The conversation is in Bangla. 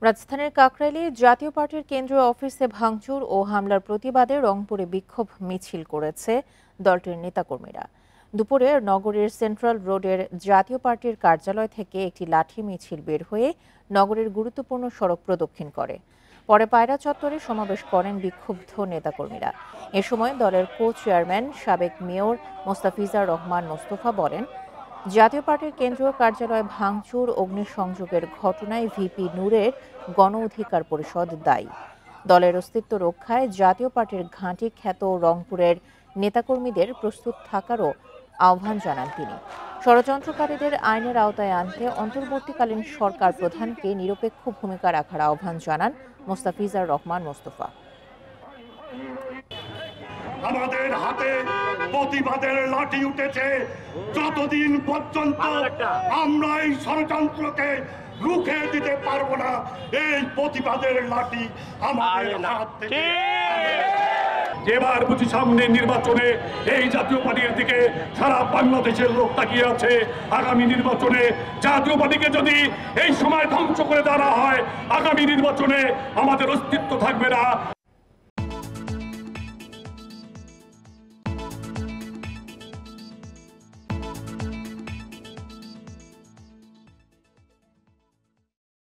রাজধানীর কাকরাইলে জাতীয় পার্টির কেন্দ্রীয় অফিসে ভাঙচুর ও হামলার প্রতিবাদে রংপুরে বিক্ষোভ মিছিল করেছে দলটির নেতাকর্মীরা। দুপুরে নগরীর সেন্ট্রাল রোডের জাতীয় পার্টির কার্যালয় থেকে একটি লাঠি মিছিল বের হয়ে নগরের গুরুত্বপূর্ণ সড়ক প্রদক্ষিণ করে। পরে পায়রা চত্বরে সমাবেশ করেন বিক্ষুব্ধ নেতাকর্মীরা। এ সময় দলের কো চেয়ারম্যান সাবেক মেয়র মোস্তাফিজার রহমান মোস্তফা বলেন, জাতীয় পার্টির কেন্দ্রীয় কার্যালয় ভাঙচুর অগ্নিসংযোগের ঘটনায় ভিপি নূরের গণ অধিকার পরিষদ দায়ী। দলের অস্তিত্ব রক্ষায় জাতীয় পার্টির ঘাঁটি খ্যাত রংপুরের নেতাকর্মীদের প্রস্তুত থাকারও আহ্বান জানান তিনি। ষড়যন্ত্রকারীদের আইনের আওতায় আনতে অন্তর্বর্তীকালীন সরকার প্রধানকে নিরপেক্ষ ভূমিকা রাখার আহ্বান জানান মোস্তাফিজার রহমান মোস্তফা। আমাদের হাতে প্রতিবাদের লাঠি উঠেছে। যতদিন পর্যন্ত আমরা এই ষড়যন্ত্রকে রুখে দিতে পারবো না, এই প্রতিবাদের লাঠি আমাদের হাত থেকে। এবার বুঝি সামনে নির্বাচনে এই জাতীয় পার্টির দিকে সারা বাংলাদেশের লোক তাকিয়ে আছে। আগামী নির্বাচনে জাতীয় পার্টিকে যদি এই সময় ধ্বংস করে দেওয়া হয়, আগামী নির্বাচনে আমাদের অস্তিত্ব থাকবে না।